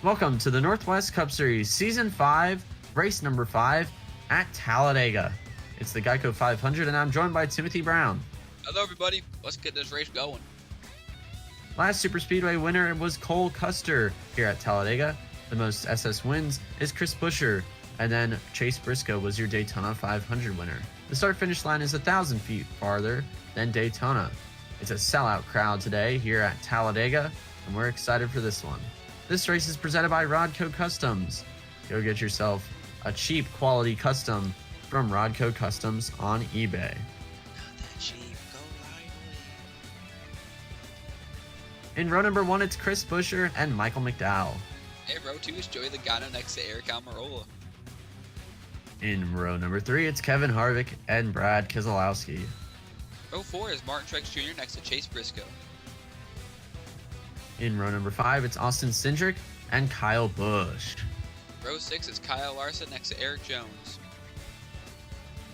Welcome to the Northwest Cup Series Season 5, Race Number 5 at Talladega. It's the Geico 500 and I'm joined by Timothy Brown. Hello everybody, let's get this race going. Last Superspeedway winner was Cole Custer here at Talladega. The most SS wins is Chris Buescher, and then Chase Briscoe was your Daytona 500 winner. The start-finish line is 1,000 feet farther than Daytona. It's a sellout crowd today here at Talladega, and we're excited for this one. This race is presented by Rodco Customs. Go get yourself a cheap quality custom from Rodco Customs on eBay. In row number 1, it's Chris Buescher and Michael McDowell. In row 2 is Joey Logano next to Eric Almirola. In row number 3, it's Kevin Harvick and Brad Keselowski. Row 4 is Martin Truex Jr. next to Chase Briscoe. In row number 5, it's Austin Cindric and Kyle Busch. Row 6 is Kyle Larson next to Eric Jones.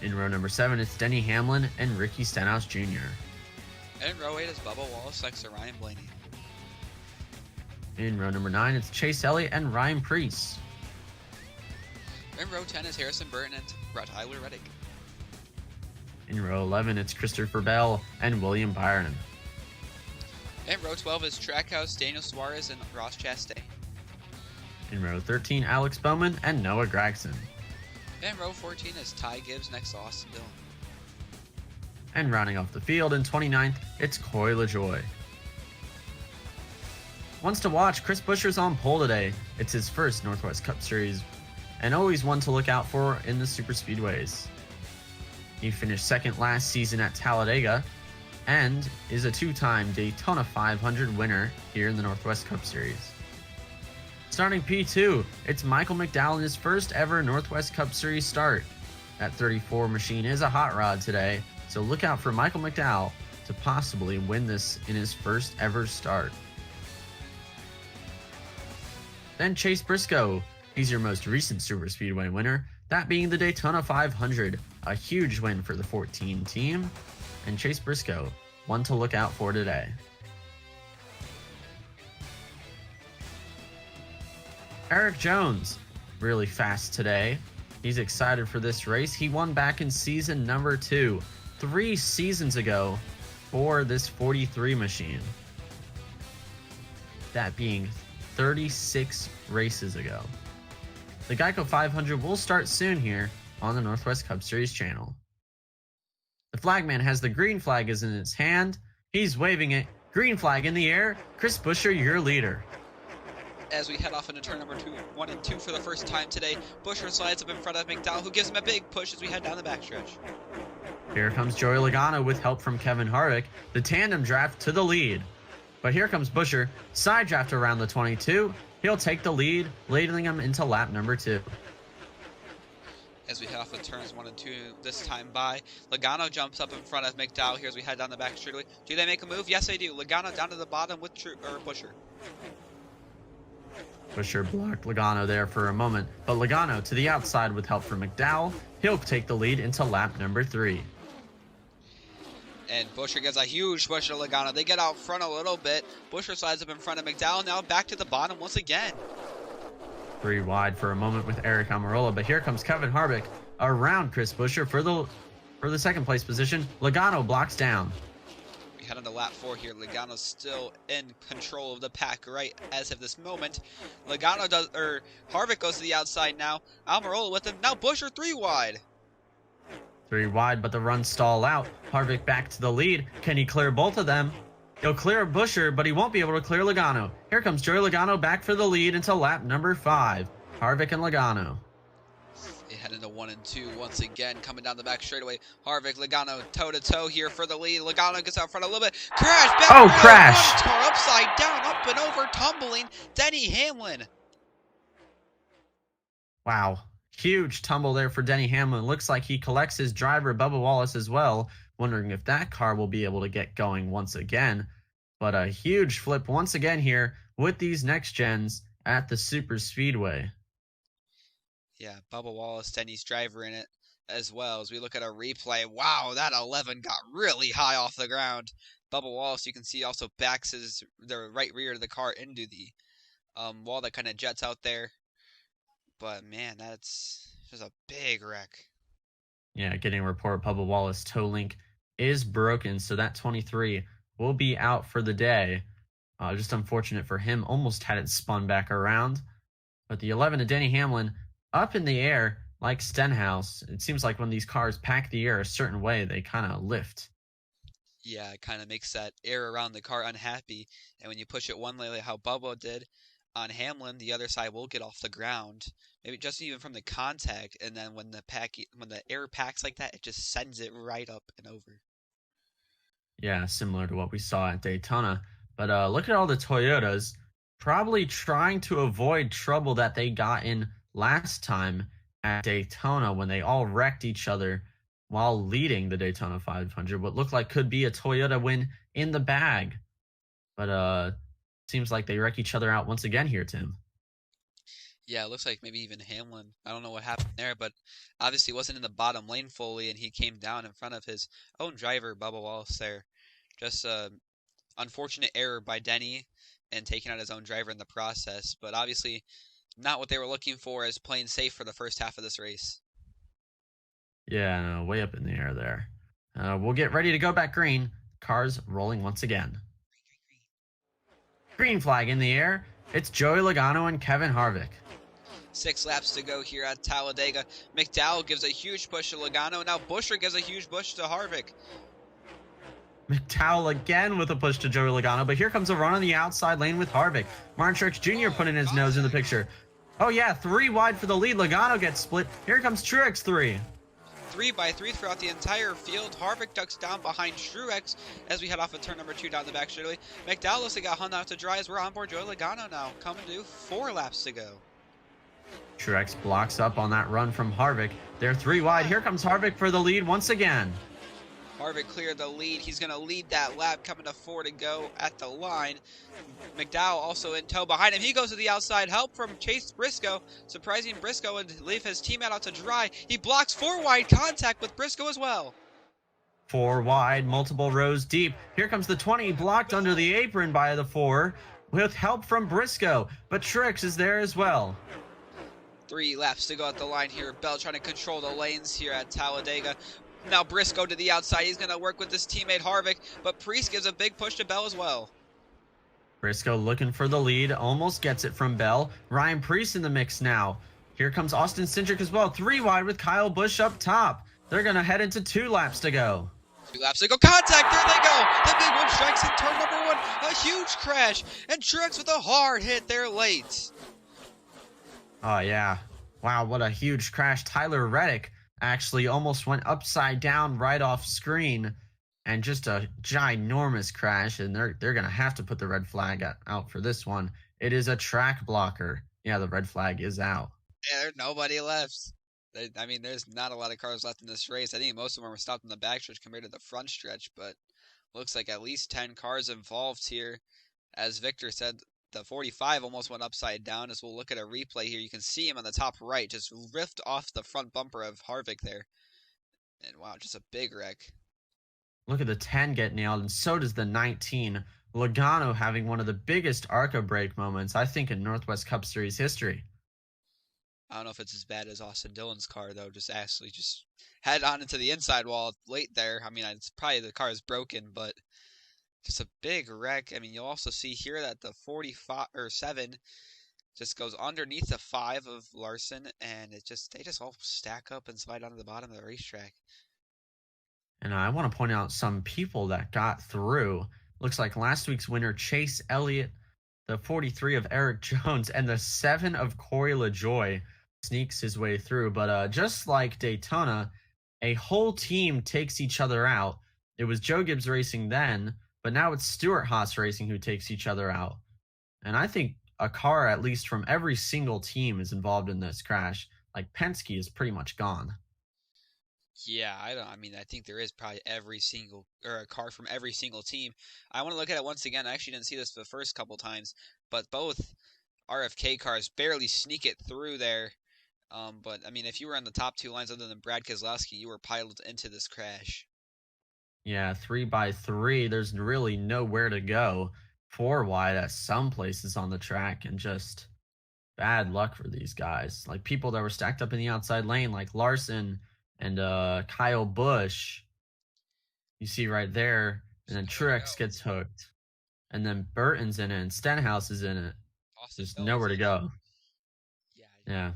In row number 7, it's Denny Hamlin and Ricky Stenhouse Jr. And in row 8 is Bubba Wallace next to Ryan Blaney. In row number 9, it's Chase Elliott and Ryan Preece. In row 10 is Harrison Burton and Tyler Reddick. In row 11, it's Christopher Bell and William Byron. In row 12 is Trackhouse, Daniel Suarez, and Ross Chastain. In row 13, Alex Bowman and Noah Gragson. In row 14 is Ty Gibbs next to Austin Dillon. And rounding off the field in 29th, it's Coy LaJoie. Ones to watch, Chris Buescher's on pole today. It's his first Northwest Cup Series, and always one to look out for in the super speedways. He finished second last season at Talladega, and is a two-time Daytona 500 winner here in the Northwest Cup Series. Starting P2, it's Michael McDowell in his first ever Northwest Cup Series start. That 34 machine is a hot rod today, so look out for Michael McDowell to possibly win this in his first ever start. Then Chase Briscoe, he's your most recent Superspeedway winner, that being the Daytona 500, a huge win for the 14 team, and Chase Briscoe, one to look out for today. Eric Jones, really fast today. He's excited for this race. He won back in season number 2, 3 seasons ago for this 43 machine. That being 36 races ago. The Geico 500 will start soon here on the Northwest Cup Series channel. The flagman has the green flag in his hand. He's waving it. Green flag in the air. Chris Buescher, your leader. As we head off into turn number 1 and 2 for the first time today, Buescher slides up in front of McDowell, who gives him a big push as we head down the backstretch. Here comes Joey Logano with help from Kevin Harvick. The tandem draft to the lead. But here comes Buescher, side draft around the 22. He'll take the lead, ladling him into lap number 2. As we head off of turns 1 and 2 this time by, Logano jumps up in front of McDowell here as we head down the back straightaway. Do they make a move? Yes, they do. Logano down to the bottom with Buescher. Buescher blocked Logano there for a moment, but Logano to the outside with help from McDowell. He'll take the lead into lap number 3. And Buescher gets a huge push to Logano. They get out front a little bit. Buescher slides up in front of McDowell. Now back to the bottom once again. 3 wide for a moment with Eric Almirola, but here comes Kevin Harvick around Chris Buescher for the second place position. Logano blocks down. We head on to lap 4 here. Logano's still in control of the pack right as of this moment. Harvick goes to the outside now. Almirola with him. Now Buescher 3 wide. 3 wide, but the runs stall out. Harvick back to the lead. Can he clear both of them? He'll clear Buescher, but he won't be able to clear Logano. Here comes Joey Logano back for the lead until lap number 5. Harvick and Logano. They head into 1 and 2 once again, coming down the back straightaway. Harvick, Logano toe-to-toe here for the lead. Logano gets out front a little bit. Crash! Back oh, crash! Car upside down, up and over, tumbling. Denny Hamlin. Wow. Huge tumble there for Denny Hamlin. Looks like he collects his driver, Bubba Wallace, as well. Wondering if that car will be able to get going once again. But a huge flip once again here with these next gens at the Super Speedway. Yeah, Bubba Wallace, Denny's driver in it as well. As we look at a replay, wow, that 11 got really high off the ground. Bubba Wallace, you can see, also backs the right rear of the car into the wall that kind of jets out there. But man, that's just a big wreck. Yeah, getting a report Bubba Wallace toe link is broken, so that 23 will be out for the day. Just unfortunate for him, almost had it spun back around. But the 11 to Denny Hamlin up in the air like Stenhouse. It seems like when these cars pack the air a certain way, they kind of lift. Yeah, it kind of makes that air around the car unhappy. And when you push it one way, like how Bubba did on Hamlin, the other side will get off the ground. Maybe just even from the contact. And then when the air packs like that, it just sends it right up and over. Yeah, similar to what we saw at Daytona. But look at all the Toyotas probably trying to avoid trouble that they got in last time at Daytona when they all wrecked each other while leading the Daytona 500. What looked like could be a Toyota win in the bag. But seems like they wreck each other out once again here, Tim. Yeah, it looks like maybe even Hamlin. I don't know what happened there, but obviously wasn't in the bottom lane fully, and he came down in front of his own driver, Bubba Wallace there. Just unfortunate error by Denny and taking out his own driver in the process, but obviously not what they were looking for as playing safe for the first half of this race. Yeah, no, way up in the air there. We'll get ready to go back green. Cars rolling once again. Green flag in the air. It's Joey Logano and Kevin Harvick. 6 laps to go here at Talladega. McDowell gives a huge push to Logano, and now Buescher gives a huge push to Harvick. McDowell again with a push to Joey Logano, but here comes a run on the outside lane with Harvick. Martin Truex Jr. putting his nose in the picture. Oh yeah, 3 wide for the lead. Logano gets split. Here comes Truex 3. 3 by 3 throughout the entire field. Harvick ducks down behind Truex as we head off of turn number 2 down the back straightaway. McDowell looks like got hung out to dry as we're on board Joey Logano now. Coming to 4 laps to go. Truex blocks up on that run from Harvick. They're 3 wide. Here comes Harvick for the lead once again. Harvick cleared the lead. He's going to lead that lap, coming to 4 to go at the line. McDowell also in tow behind him. He goes to the outside. Help from Chase Briscoe. Surprising Briscoe would leave his teammate out to dry. He blocks 4 wide contact with Briscoe as well. 4 wide, multiple rows deep. Here comes the 20, blocked under the apron by the 4 with help from Briscoe. But Truex is there as well. 3 laps to go at the line here. Bell trying to control the lanes here at Talladega. Now Briscoe to the outside. He's going to work with his teammate Harvick, but Priest gives a big push to Bell as well. Briscoe looking for the lead, almost gets it from Bell. Ryan Priest in the mix now. Here comes Austin Cindric as well. 3 wide with Kyle Busch up top. They're going to head into 2 laps to go. 2 laps to go. Contact. There they go. The big one strikes in turn number 1. A huge crash. And Truex with a hard hit there late. Oh, yeah. Wow, what a huge crash. Tyler Reddick actually almost went upside down right off screen, and just a ginormous crash, and they're going to have to put the red flag out for this one. It is a track blocker. Yeah, the red flag is out. Yeah, there's nobody left. I mean, there's not a lot of cars left in this race. I think most of them were stopped in the backstretch compared to the front stretch, but looks like at least 10 cars involved here. As Victor said, the 45 almost went upside down. As we'll look at a replay here, you can see him on the top right, just ripped off the front bumper of Harvick there. And wow, just a big wreck. Look at the 10 get nailed, and so does the 19. Logano having one of the biggest ARCA brake moments, I think, in Northwest Cup Series history. I don't know if it's as bad as Austin Dillon's car, though. Just head on into the inside wall late there. I mean, it's probably the car is broken, but just a big wreck. I mean, you'll also see here that the 45 or 7 just goes underneath the 5 of Larson, and they just all stack up and slide onto the bottom of the racetrack. And I want to point out some people that got through. Looks like last week's winner, Chase Elliott, the 43 of Eric Jones, and the 7 of Corey LaJoie sneaks his way through. But just like Daytona, a whole team takes each other out. It was Joe Gibbs Racing then, but now it's Stewart Haas Racing who takes each other out. And I think a car, at least from every single team, is involved in this crash. Like Penske is pretty much gone. Yeah, I mean, I think there is probably a car from every single team. I want to look at it once again. I actually didn't see this the first couple times, but both RFK cars barely sneak it through there. But I mean, if you were on the top 2 lines other than Brad Keselowski, you were piled into this crash. Yeah, 3 by 3. There's really nowhere to go 4 wide at some places on the track, and just bad luck for these guys. Like people that were stacked up in the outside lane, like Larson and Kyle Busch. You see right there, and then Nowhere to Truex go. gets hooked, and then Burton's in it, and Stenhouse is in it. Austin There's Dillon's nowhere to in it. go. Yeah, Yeah,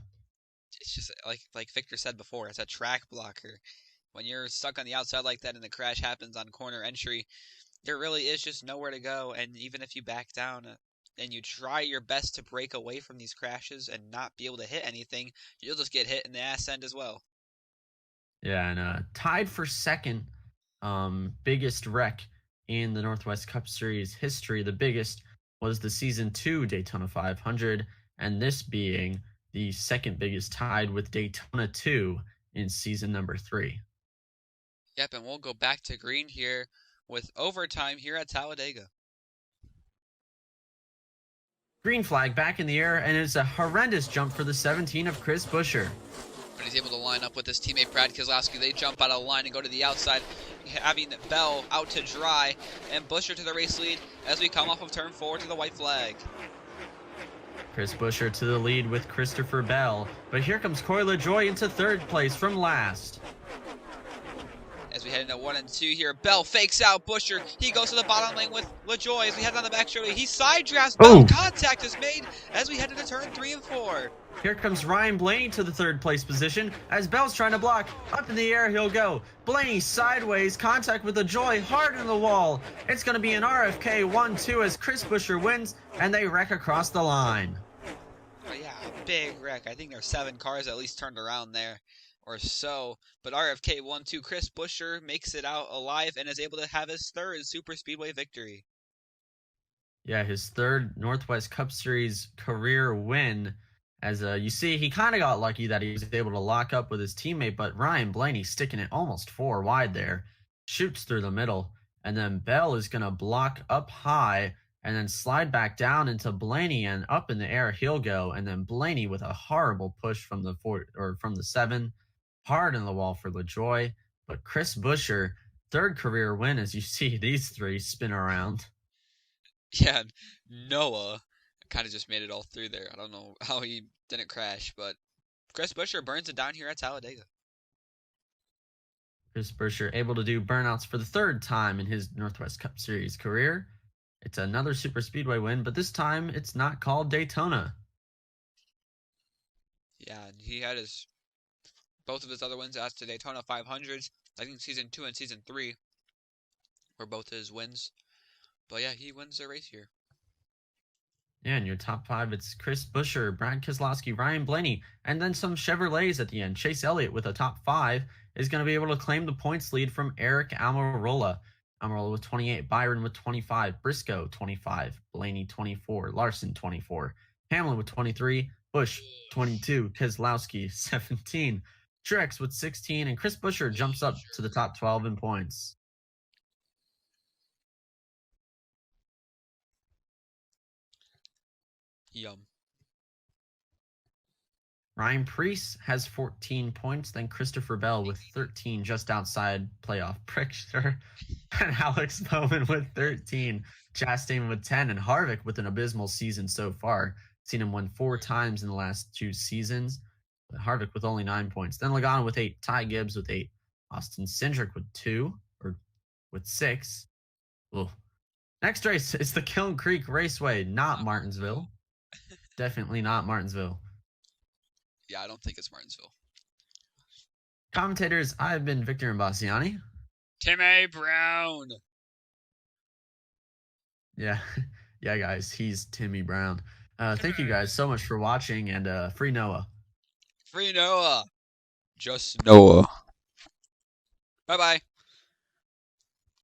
it's just like Victor said before, it's a track blocker. When you're stuck on the outside like that and the crash happens on corner entry, there really is just nowhere to go. And even if you back down and you try your best to break away from these crashes and not be able to hit anything, you'll just get hit in the ass end as well. yeah, and tied for second, biggest wreck in the Northwest Cup Series history. The biggest was the season 2 Daytona 500, and this being the second biggest, tied with Daytona 2 in season number 3. Yep, and we'll go back to green here with overtime here at Talladega. Green flag back in the air, and it's a horrendous jump for the 17 of Chris Buescher. But he's able to line up with his teammate Brad Keselowski. They jump out of line and go to the outside, having Bell out to dry, and Buescher to the race lead as we come off of turn 4 to the white flag. Chris Buescher to the lead with Christopher Bell, but here comes Corey LaJoie into third place from last. As we head into 1 and 2 here, Bell fakes out Buescher. He goes to the bottom lane with LaJoie as we head down the back straightaway. He side drafts Bell. Contact is made as we head into turn 3 and 4. Here comes Ryan Blaney to the third place position as Bell's trying to block. Up in the air he'll go. Blaney sideways, contact with LaJoie, hard in the wall. It's going to be an RFK 1-2 as Chris Buescher wins, and they wreck across the line. Oh yeah, big wreck. I think there's 7 cars at least turned around there or so. But RFK 1-2, Chris Buescher makes it out alive and is able to have his third Super Speedway victory. Yeah, his third Northwest Cup Series career win. As you see, he kind of got lucky that he was able to lock up with his teammate, but Ryan Blaney sticking it almost 4 wide there, shoots through the middle, and then Bell is going to block up high and then slide back down into Blaney, and up in the air he'll go, and then Blaney with a horrible push from the 7, hard in the wall for LaJoie, but Chris Buescher, third career win, as you see these 3 spin around. Yeah, Noah kind of just made it all through there. I don't know how he didn't crash, but Chris Buescher burns it down here at Talladega. Chris Buescher able to do burnouts for the third time in his Northwest Cup Series career. It's another Super Speedway win, but this time it's not called Daytona. Yeah, and he had both of his other wins as to Daytona 500s. I think season 2 and season 3 were both his wins. But yeah, he wins the race here. Yeah, in your top 5, it's Chris Buescher, Brad Keselowski, Ryan Blaney, and then some Chevrolets at the end. Chase Elliott with a top 5 is going to be able to claim the points lead from Eric Almirola. Almirola with 28, Byron with 25, Briscoe 25, Blaney 24, Larson 24, Hamlin with 23, Busch 22, Keselowski 17, Truex with 16, and Chris Buescher jumps up to the top 12 in points. Yum. Ryan Preece has 14 points, then Christopher Bell with 13, just outside playoff picture, and Alex Bowman with 13, Chastain with 10, and Harvick with an abysmal season so far. Seen him win 4 times in the last 2 seasons, but Harvick with only 9 points. Then Logano with 8, Ty Gibbs with 8, Austin Cindric with 2, or with 6. Ugh. Next race is the Kiln Creek Raceway, not Martinsville. Definitely not Martinsville. Yeah, I don't think it's Martinsville. Commentators, I've been Victor Imbasciani. Timmy Brown. Yeah, guys, he's Timmy Brown. Thank you guys so much for watching, and free Noah. Free Noah. Just Noah. Bye-bye.